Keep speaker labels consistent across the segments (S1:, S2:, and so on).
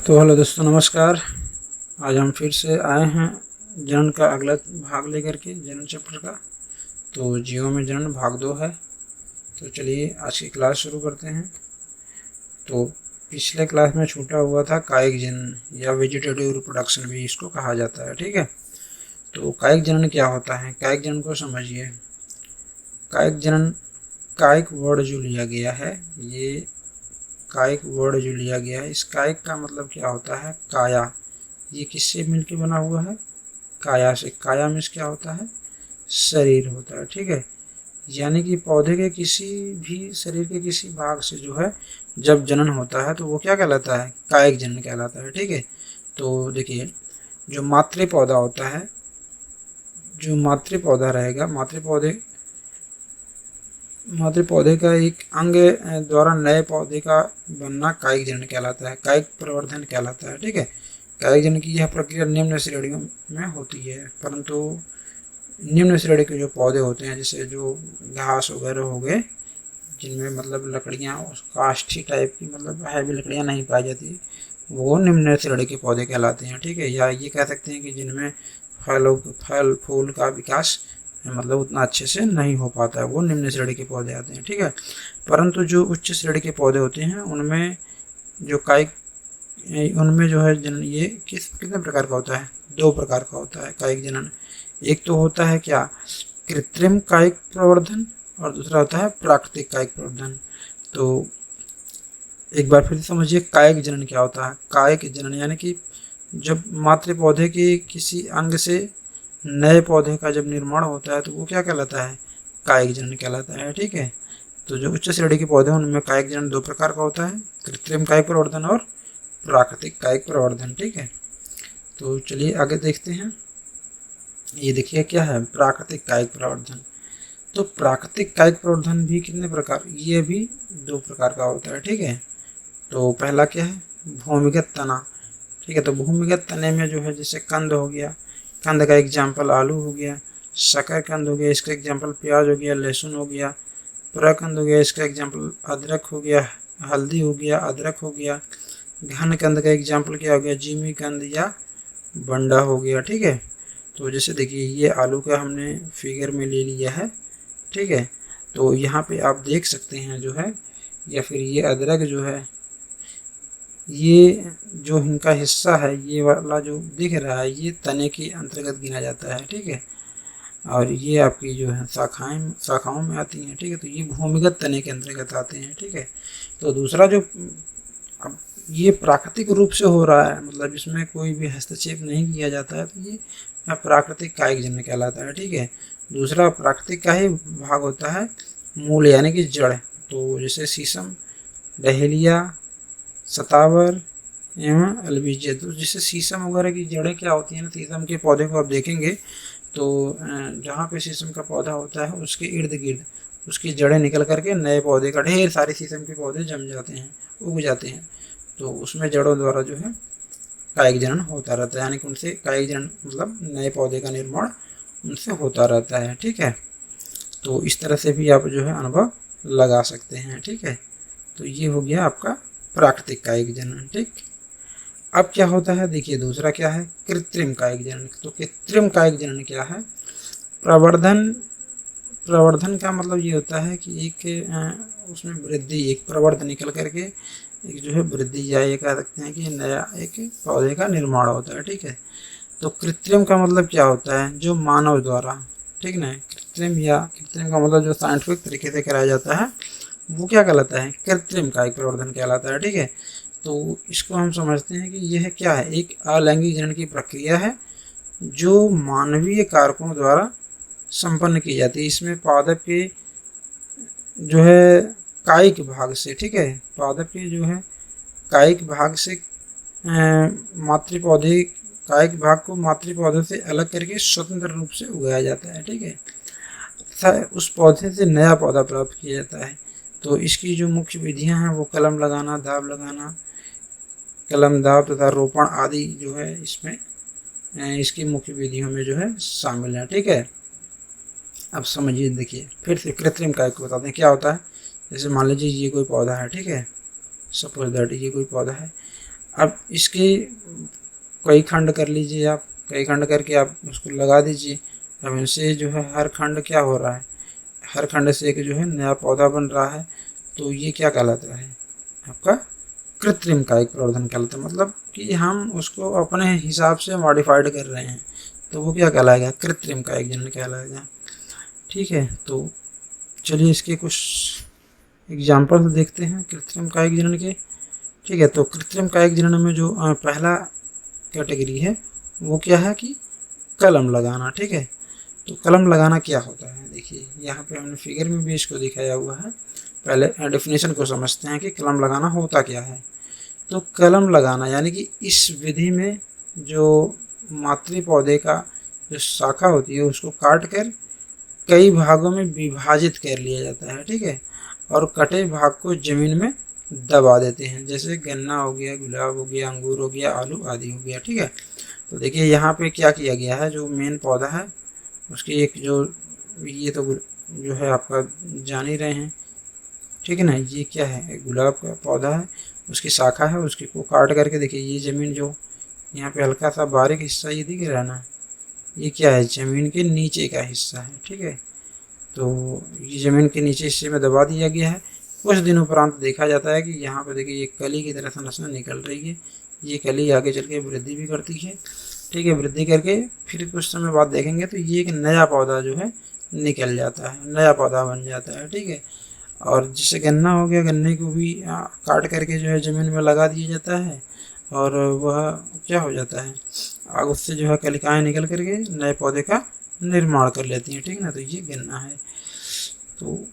S1: तो हेलो दोस्तों, नमस्कार। आज हम फिर से आए हैं जनन का अगला भाग लेकर के, जनन चैप्टर का। तो जीवों में जनन भाग 2 है। तो चलिए आज की क्लास शुरू करते हैं। तो पिछले क्लास में छूटा हुआ था कायिक जनन या वेजिटेटिव रिप्रोडक्शन भी इसको कहा जाता है, ठीक है। तो कायिक जनन क्या होता है, कायिक जनन को समझिए। कायिक जनन, कायिक वर्ड जो लिया गया है, ये कायिक वर्ड जो लिया गया है, इस कायिक का मतलब क्या होता है, काया। ये किससे मिलके बना हुआ है, काया से। काया मीन्स क्या होता है, शरीर होता है, ठीक है। यानी कि पौधे के किसी भी शरीर के किसी भाग से जो है जब जनन होता है तो वो क्या कहलाता है, कायिक जनन कहलाता है, ठीक है। तो देखिए, जो मातृ पौधा होता है, जो मातृ पौधा रहेगा, मातृ पौधे का एक अंग द्वारा नए पौधे का बनना कायिक जनन कहलाता है, कायिक प्रवर्धन कहलाता है, ठीक है। कायिक जनन की यह प्रक्रिया निम्न श्रेणियों में होती है, परंतु निम्न श्रेणी के जो पौधे होते हैं, जैसे जो घास वगैरह हो गए, जिनमें मतलब लकड़ियाँ काष्ठी टाइप की मतलब हैवी लकड़ियाँ नहीं पाई जाती, वो निम्न श्रेणी के पौधे कहलाते हैं, ठीक है। या ये कह सकते हैं कि जिनमें फल फूल का विकास मतलब उतना अच्छे से नहीं हो पाता है, वो निम्न श्रेणी के पौधे आते हैं, ठीक है। परंतु जो उच्च श्रेणी के पौधे होते हैं, उनमें जो कायिक, उनमें जो है जनन ये कितने प्रकार का होता है, 2 प्रकार का होता है कायिक जनन। एक तो होता है क्या, कृत्रिम कायिक प्रवर्धन, और दूसरा होता है प्राकृतिक कायिक प्रवर्धन। तो एक बार फिर समझिए, कायिक जनन क्या होता है। कायिक जनन यानी कि जब मातृ पौधे के किसी अंग से नए पौधे का जब निर्माण होता है तो वो क्या कहलाता है, कायिक जनन कहलाता है, ठीक है। तो जो उच्च श्रेणी के पौधे हैं उनमें कायिक जनन 2 प्रकार का होता है, कृत्रिम कायिक प्रवर्धन और प्राकृतिक कायिक प्रवर्धन, ठीक है। तो चलिए आगे देखते हैं। ये देखिए क्या है, प्राकृतिक कायिक प्रवर्धन। तो प्राकृतिक कायिक प्रवर्धन भी कितने प्रकार, ये भी 2 प्रकार का होता है, ठीक है। तो पहला क्या है, भूमिगत तना, ठीक है। तो भूमिगत तने में जो है, जैसे कंद हो गया, कंद का एग्जाम्पल आलू हो गया, शकरकंद हो गया, इसका एग्जाम्पल प्याज हो गया, लहसुन हो गया, प्रकंद हो गया, इसका एग्जाम्पल अदरक हो गया, हल्दी हो गया, अदरक हो गया। घन कंद का एग्जाम्पल क्या हो गया, जिमी कंद या बंडा हो गया, ठीक है। तो जैसे देखिए, ये आलू का हमने फिगर में ले लिया है, ठीक है। तो यहाँ पे आप देख सकते हैं जो है, या फिर ये अदरक जो है, ये जो इनका हिस्सा है, ये वाला जो दिख रहा है, ये तने के अंतर्गत गिना जाता है, ठीक है। और ये आपकी जो है शाखाओं में आती हैं, ठीक है। तो ये भूमिगत तने के अंतर्गत आते हैं, ठीक है। तो दूसरा जो, अब ये प्राकृतिक रूप से हो रहा है, मतलब इसमें कोई भी हस्तक्षेप नहीं किया जाता है, तो ये प्राकृतिक कायिक जनन कहलाता है, ठीक है। दूसरा प्राकृतिक का ही भाग होता है मूल यानी कि जड़। तो जैसे शीशम, डहेलिया, सतावर एवं अलबिजिया। तो जैसे शीशम वगैरह की जड़ें क्या होती हैं ना, शीशम के पौधे को आप देखेंगे तो जहाँ पे शीशम का पौधा होता है उसके इर्द गिर्द उसकी जड़ें निकल करके नए पौधे का ढेर सारे शीशम के पौधे जम जाते हैं, उग जाते हैं। तो उसमें जड़ों द्वारा जो है कायिक जनन होता रहता है, यानी कि उनसे कायिक जनन मतलब नए पौधे का निर्माण उनसे होता रहता है, ठीक है। तो इस तरह से भी आप जो है अनुभव लगा सकते हैं, ठीक है। तो ये हो गया आपका प्राकृतिक कायिक जनन, ठीक। अब क्या होता है, देखिए दूसरा क्या है, कृत्रिम कायिक जनन। तो कृत्रिम कायिक जनन क्या है, प्रवर्धन। प्रवर्धन का मतलब ये होता है कि एक उसमें वृद्धि, एक प्रवर्ध निकल करके एक जो है वृद्धि, या ये कह सकते हैं कि नया एक पौधे का निर्माण होता है, ठीक है। तो कृत्रिम का मतलब क्या होता है, जो मानव द्वारा, ठीक ना। कृत्रिम या कृत्रिम का मतलब जो साइंटिफिक तरीके से कराया जाता है वो क्या कहलाता है, कृत्रिम कायिक प्रवर्धन कहलाता है, ठीक है। तो इसको हम समझते हैं कि यह क्या है, एक अलैंगिक जनन की प्रक्रिया है जो मानवीय कारकों द्वारा संपन्न की जाती है। इसमें पादप के जो है कायिक भाग से, ठीक है, पादप के जो है कायिक भाग से मातृ पौधे, कायिक भाग को मातृ पौधे से अलग करके स्वतंत्र रूप से उगाया जाता है, ठीक है। तथा उस पौधे से नया पौधा प्राप्त किया जाता है। तो इसकी जो मुख्य विधियां हैं वो कलम लगाना, दाब लगाना, कलम दाब तथा रोपण आदि जो है इसमें इसकी मुख्य विधियों में जो है शामिल है, ठीक है। अब समझिए, देखिए फिर से कृत्रिम कायिक को बताते हैं क्या होता है। जैसे मान लीजिए ये कोई पौधा है, ठीक है, सपोज दैट ये कोई पौधा है। अब इसके कई खंड कर लीजिए आप, कई खंड करके आप उसको लगा दीजिए। अब इनसे जो है हर खंड क्या हो रहा है, हर खंड से एक जो है नया पौधा बन रहा है। तो ये क्या कहलाता है आपका कृत्रिम कायिक प्रवर्धन कहलाता है, मतलब कि हम उसको अपने हिसाब से मॉडिफाइड कर रहे हैं, तो वो क्या कहलाएगा, कृत्रिम कायिक जनन कहलाएगा। ठीक है, तो चलिए इसके कुछ एग्जाम्पल देखते हैं कृत्रिम कायिक जनन के। ठीक है, तो कृत्रिम कायिक जनन में जो पहला कैटेगरी है वो क्या है कि कलम लगाना। ठीक है, तो कलम लगाना क्या होता है, देखिए यहाँ पे हमने फिगर में भी इसको दिखाया हुआ है। पहले डेफिनेशन को समझते हैं कि कलम लगाना होता क्या है। तो कलम लगाना यानी कि इस विधि में जो मातृ पौधे का जो शाखा होती है उसको काट कर कई भागों में विभाजित कर लिया जाता है। ठीक है, और कटे भाग को जमीन में दबा देते हैं, जैसे गन्ना हो गया, गुलाब हो गया, अंगूर हो गया, आलू आदि हो गया। ठीक है, तो देखिए यहाँ पे क्या किया गया है, जो मेन पौधा है उसकी एक जो ये तो जो है आपका जान ही रहे हैं। ठीक है ना, ये क्या है, गुलाब का पौधा है, उसकी शाखा है, उसकी को काट करके देखिए ये ज़मीन जो यहाँ पे हल्का सा बारीक हिस्सा ये दिख रहा है ना, ये क्या है, ज़मीन के नीचे का हिस्सा है। ठीक है, तो ये ज़मीन के नीचे हिस्से में दबा दिया गया है। कुछ दिन उपरांत देखा जाता है कि यहाँ पे देखिए ये कली की तरह संरचना निकल रही है, ये कली आगे चल के वृद्धि भी करती है। ठीक है, वृद्धि करके फिर कुछ समय बाद देखेंगे तो ये एक नया पौधा जो है निकल जाता है, नया पौधा बन जाता है। ठीक है, और जिससे गन्ना हो गया, गन्ने को भी काट करके जो है ज़मीन में लगा दिया जाता है, और वह क्या हो जाता है, आग उससे जो है कलिकाएँ निकल करके नए पौधे का निर्माण कर लेती हैं। ठीक है ना, तो ये गन्ना है। तो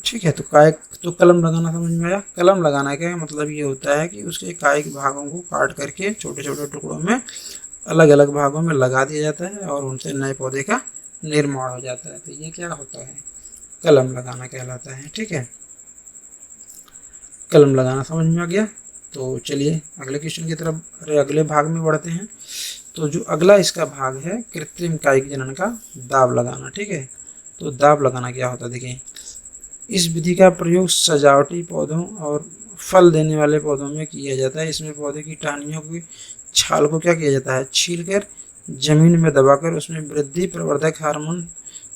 S1: ठीक है, तो कायिक तो कलम लगाना समझ में आया। कलम लगाना का मतलब ये होता है कि उसके कायिक भागों को काट करके छोटे छोटे टुकड़ों में अलग अलग भागों में लगा दिया जाता है और उनसे नए पौधे का निर्माण हो जाता है। तो ये क्या होता है, कलम लगाना कहलाता है। ठीक है, कलम लगाना समझ में आ गया। तो चलिए अगले क्वेश्चन की तरफ, अगले भाग में बढ़ते हैं। तो जो अगला इसका भाग है कृत्रिम कायिक जनन का दाब लगाना। ठीक है, तो दाब लगाना क्या होता है, देखिए इस विधि का प्रयोग सजावटी पौधों और फल देने वाले पौधों में किया जाता है। इसमें पौधे की टहनियों की छाल को क्या किया जाता है, छीलकर जमीन में दबाकर उसमें वृद्धि प्रवर्धक हार्मोन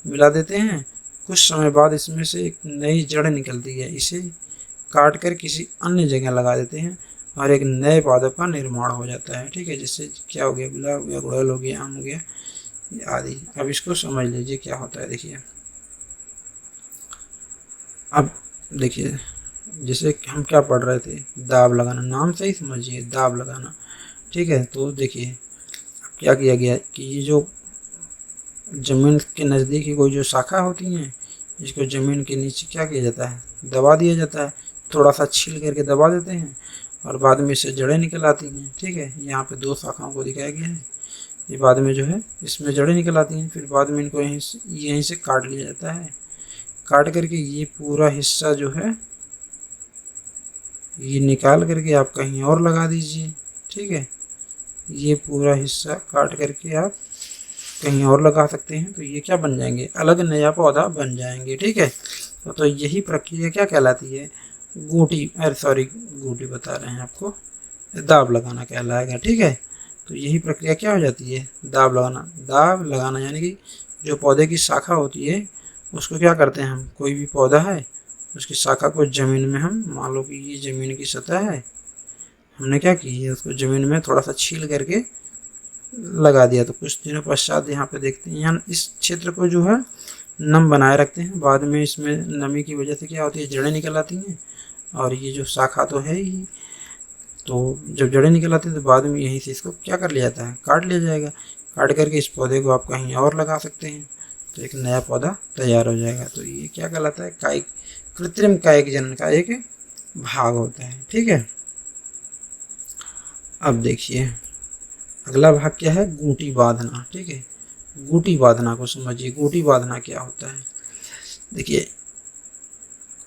S1: मिला देते हैं। कुछ समय बाद इसमें से एक नई जड़ निकलती है, इसे काट कर किसी अन्य जगह लगा देते हैं और एक नए पौधे का निर्माण हो जाता है। ठीक है, जिससे क्या हो गया, गुलाब हो गया, गुड़हल हो गया, आम हो गया आदि। अब इसको समझ लीजिए क्या होता है। देखिए अब देखिए जैसे हम क्या पढ़ रहे थे, दाब लगाना, नाम से ही समझिए दाब लगाना। ठीक है, तो देखिए क्या किया गया कि ये जो ज़मीन के नज़दीक ही कोई जो शाखा होती हैं, जिसको ज़मीन के नीचे क्या किया जाता है, दबा दिया जाता है, थोड़ा सा छील करके दबा देते हैं और बाद में इससे जड़ें निकल आती हैं। ठीक है, यहाँ पे दो शाखाओं को दिखाया गया है, ये बाद में जो है इसमें जड़ें निकल आती हैं, फिर बाद में इनको यहीं से काट लिया जाता है। काट करके ये पूरा हिस्सा जो है ये निकाल करके आप कहीं और लगा दीजिए। ठीक है, ये पूरा हिस्सा काट करके आप कहीं और लगा सकते हैं, तो ये क्या बन जाएंगे, अलग नया पौधा बन जाएंगे। ठीक है, तो यही प्रक्रिया क्या कहलाती है, गूटी बता रहे हैं आपको, दाब लगाना कहलाएगा। ठीक है, तो यही प्रक्रिया क्या हो जाती है, दाब लगाना। दाब लगाना यानी कि जो पौधे की शाखा होती है उसको क्या करते हैं हम, कोई भी पौधा है उसकी शाखा को ज़मीन में हम, मान लो कि ये ज़मीन की सतह है, हमने क्या की है उसको ज़मीन में थोड़ा सा छील करके लगा दिया। तो कुछ दिनों पश्चात यहाँ पे देखते हैं, यहाँ इस क्षेत्र को जो है नम बनाए रखते हैं। बाद में इसमें नमी की वजह से क्या होती है, जड़ें निकल आती हैं, और ये जो शाखा तो है ही, तो जब जड़ें निकल आती हैं तो बाद में यहीं से इसको क्या कर लिया जाता है, काट लिया जाएगा। काट करके इस पौधे को आप कहीं और लगा सकते हैं, तो एक नया पौधा तैयार हो जाएगा। तो ये क्या कहलाता है, कायिक, कृत्रिम कायिक जनन का एक भाग होता है। ठीक है, अब देखिए अगला भाग क्या है, गूटी बांधना। ठीक है, गूटी बांधना को समझिए, गूटी बांधना क्या होता है। देखिए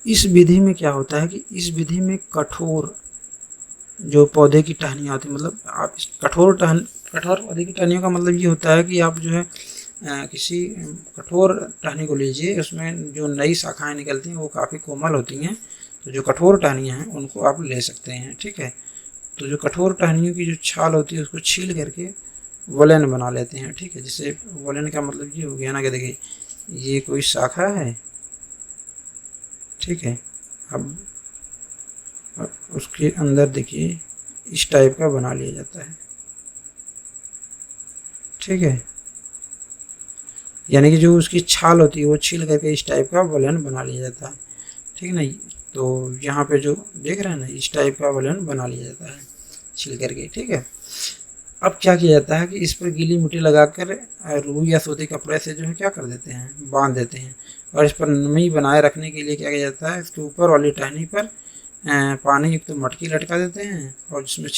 S1: इस विधि में क्या होता है कि इस विधि में कठोर जो पौधे की टहनियाँ होती है, मतलब आप कठोर पौधे की टहनियों का मतलब ये होता है कि आप जो है किसी कठोर टहनी को लीजिए, उसमें जो नई शाखाएं निकलती हैं वो काफ़ी कोमल होती हैं, तो जो कठोर टहनियाँ हैं उनको आप ले सकते हैं। ठीक है, तो जो कठोर टहनियों की जो छाल होती है उसको छील करके वलन बना लेते हैं, ठीक है। जिससे वलन का मतलब ये हो गया ना कि देखिए ये कोई शाखा है, ठीक है। अब उसके अंदर देखिए इस टाइप का बना लिया जाता है, ठीक है। यानी कि जो उसकी छाल होती है वो छील करके इस टाइप का वलन बना लिया जाता है, ठीक है ना। तो यहाँ पे जो देख रहे हैं ना, इस टाइप का वलन बना लिया जाता है छील करके, ठीक है। अब क्या किया जाता है कि इस पर गीली मिट्टी लगाकर रुई या सूती कपड़े से जो है क्या कर देते हैं, बांध देते हैं। और इस पर नमी बनाए रखने के लिए क्या किया जाता है, इसके ऊपर वाली टहनी पर पानी युक्त मटकी लटका देते हैं और जिसमें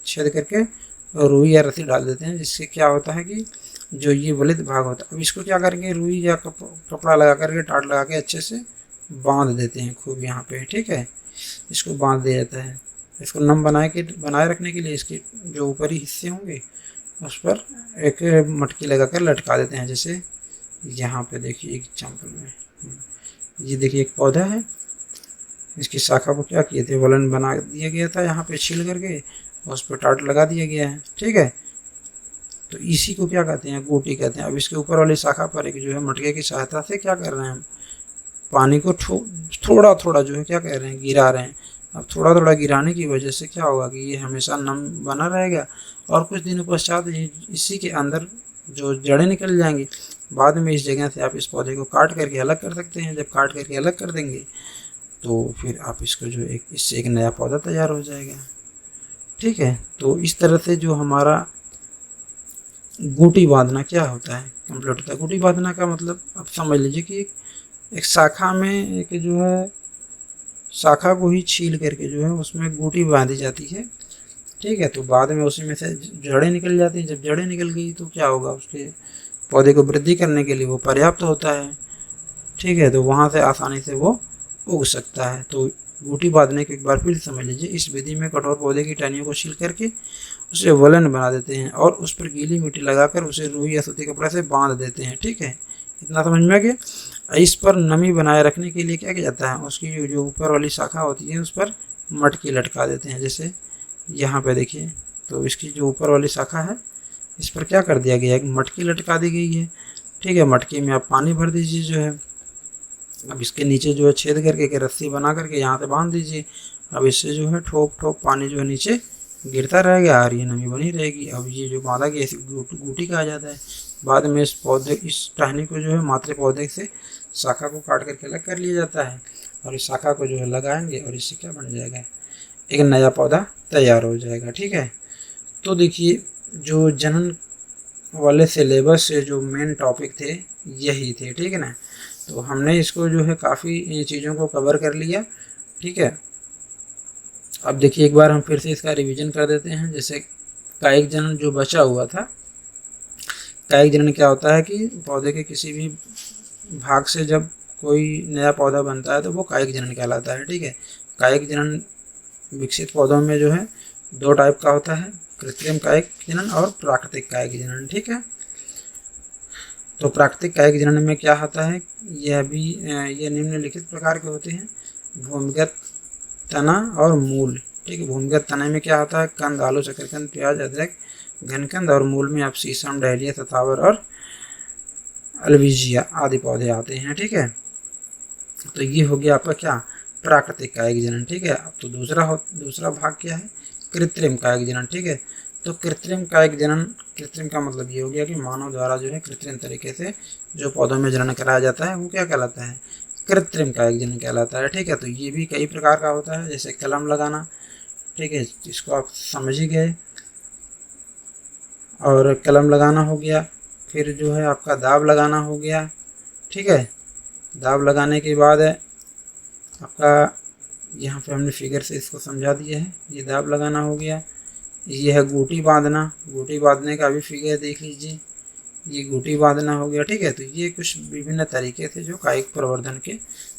S1: छेद करके रुई या रस्सी डाल देते हैं, जिससे क्या होता है कि जो ये वलित भाग होता है, अब इसको क्या करेंगे, रुई या कपड़ा लगा करके टाट लगा के अच्छे से बांध देते हैं खूब यहाँ पे, ठीक है। इसको बांध दिया जाता है। इसको नम बनाए रखने के लिए इसके जो ऊपरी हिस्से होंगे उस पर एक मटकी लगाकर लटका देते हैं। जैसे यहाँ पे देखिए एग्जाम्पल में ये देखिए एक पौधा है, इसकी शाखा को क्या किए थे, वलन बना दिया गया था यहाँ पे छील करके, उस पर टाट लगा दिया गया है, ठीक है। तो इसी को क्या कहते हैं, गोटी कहते हैं। अब इसके ऊपर वाली शाखा पर एक जो है मटके की सहायता से क्या कर रहे हैं, हम पानी को थोड़ा थोड़ा जो है क्या कह रहे हैं, गिरा रहे हैं। अब थोड़ा थोड़ा गिराने की वजह से क्या होगा कि ये हमेशा नम बना रहेगा और कुछ दिनों पश्चात इसी के अंदर जो जड़ें निकल जाएंगी। बाद में इस जगह से आप इस पौधे को काट करके अलग कर सकते हैं। जब काट करके अलग कर देंगे तो फिर आप इसको जो इससे एक नया पौधा तैयार हो जाएगा, ठीक है। तो इस तरह से जो हमारा गोटी बांधना क्या होता है, कंप्लीट होता है। गोटी बांधना का मतलब आप समझ लीजिए कि एक शाखा में एक जो है शाखा को ही छील करके जो है उसमें गोटी बांधी जाती है, ठीक है। तो बाद में उसी में से जड़ें निकल जाती हैं। जब जड़ें निकल गई तो क्या होगा, उसके पौधे को वृद्धि करने के लिए वो पर्याप्त होता है, ठीक है। तो वहाँ से आसानी से वो उग सकता है। तो गोटी बांधने के एक बार फिर समझ लीजिए, इस विधि में कठोर पौधे की टहनियों को छील करके उसे वलन बना देते हैं और उस पर गीली मिट्टी लगाकर उसे रुई या सूती कपड़े से बांध देते हैं, ठीक है। इतना समझ में आ गया। इस पर नमी बनाए रखने के लिए क्या किया जाता है, उसकी जो ऊपर वाली शाखा होती है उस पर मटकी लटका देते हैं। जैसे यहाँ पे देखिए, तो इसकी जो ऊपर वाली शाखा है इस पर क्या कर दिया गया है, मटकी लटका दी गई है, ठीक है। मटकी में आप पानी भर दीजिए जो है। अब इसके नीचे जो है छेद करके एक रस्सी बना करके यहाँ से बांध दीजिए। अब इससे जो है ठोक ठोक पानी जो है नीचे गिरता रहेगा और ये नमी बनी रहेगी। अब ये जो बांधा गया इसे गूटी कहा जाता है। बाद में इस टहनी को जो है मात्र पौधे से शाखा को काट करके अलग कर लिया जाता है और इस शाखा को जो है लगाएंगे और इससे क्या बन जाएगा, एक नया पौधा तैयार हो जाएगा, ठीक है। तो देखिए जो जनन वाले सिलेबस से जो मेन टॉपिक थे यही थे, ठीक है ना। तो हमने इसको जो है काफ़ी चीज़ों को कवर कर लिया, ठीक है। अब देखिए एक बार हम फिर से इसका रिवीजन कर देते हैं। जैसे कायिक जनन जो बचा हुआ था, कायिक जनन क्या होता है कि पौधे के किसी भी भाग से जब कोई नया पौधा बनता है तो वो कायिक जनन कहलाता है, ठीक है। कायिक जनन विकसित पौधों में जो है दो टाइप का होता है, कृत्रिम कायिक जनन और प्राकृतिक कायिक जनन, ठीक है। तो प्राकृतिक कायिक जनन में क्या होता है, यह निम्नलिखित प्रकार के होते हैं, भूमिगत तना और मूल, ठीक है। भूमिगत तना में क्या होता है, कंद, आलू, शकरकंद, प्याज, अदरक, घनकंद, और मूल में आप शीशम, डहलिया, सतावर और अलविजिया आदि पौधे आते हैं, ठीक है। तो ये हो गया आपका क्या, प्राकृतिक कायिक जनन, ठीक है। अब तो दूसरा भाग क्या है, कृत्रिम कायिक जनन, ठीक है। तो कृत्रिम कायिक जनन, कृत्रिम का मतलब ये हो गया कि मानव द्वारा जो है कृत्रिम तरीके से जो पौधों में जनन कराया जाता है वो क्या कहलाता है, कृत्रिम कायिक जनन कहलाता है, ठीक है। तो ये भी कई प्रकार का होता है, जैसे कलम लगाना, ठीक है, इसको आप समझ ही गए। और कलम लगाना हो गया, फिर जो है आपका दाब लगाना हो गया, ठीक है। दाब लगाने के बाद आपका यहाँ पे हमने फिगर से इसको समझा दिया है, ये दाब लगाना हो गया। ये है गोटी बांधना, गोटी बांधने का भी फिगर देख लीजिए, ये गोटी बांधना हो गया, ठीक है। तो ये कुछ विभिन्न तरीके थे जो कायिक प्रवर्धन के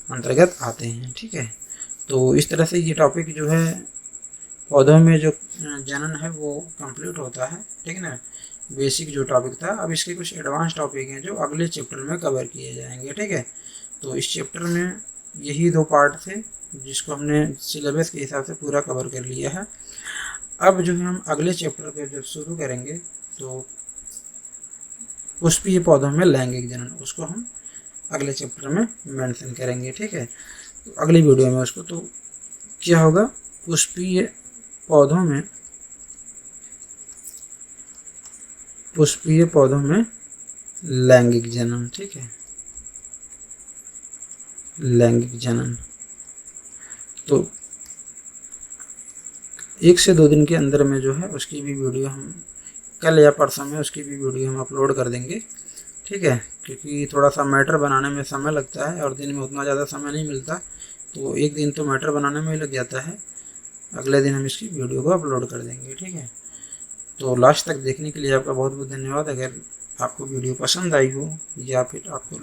S1: अंतर्गत आते हैं, ठीक है। तो इस तरह से ये टॉपिक जो है पौधों में जो जनन है वो कंप्लीट होता है, ठीक है ना। बेसिक जो टॉपिक था, अब इसके कुछ एडवांस टॉपिक हैं जो अगले चैप्टर में कवर किए जाएंगे, ठीक है। तो इस चैप्टर में यही दो पार्ट थे जिसको हमने सिलेबस के हिसाब से पूरा कवर कर लिया है। अब जो है हम अगले चैप्टर को जब शुरू करेंगे तो पुष्पीय पौधों में लैंगिक जनन, उसको हम अगले चैप्टर में मेंशन करेंगे, ठीक है। तो अगली वीडियो में उसको, तो क्या होगा, पुष्पीय पौधों में लैंगिक जनन, ठीक है, लैंगिक जनन। तो 1 से 2 दिन के अंदर में जो है उसकी भी वीडियो हम कल या परसों में उसकी भी वीडियो हम अपलोड कर देंगे, ठीक है। क्योंकि थोड़ा सा मैटर बनाने में समय लगता है और दिन में उतना ज़्यादा समय नहीं मिलता, तो 1 दिन तो मैटर बनाने में ही लग जाता है। अगले दिन हम इसकी वीडियो को अपलोड कर देंगे, ठीक है। तो लास्ट तक देखने के लिए आपका बहुत बहुत धन्यवाद। अगर आपको वीडियो पसंद आई हो या फिर आपको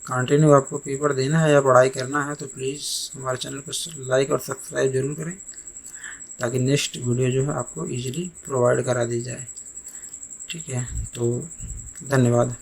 S1: कंटिन्यू आपको पेपर देना है या पढ़ाई करना है तो प्लीज़ हमारे चैनल को लाइक और सब्सक्राइब जरूर करें, ताकि नेक्स्ट वीडियो जो है आपको ईजिली प्रोवाइड करा दी जाए, ठीक है। तो धन्यवाद।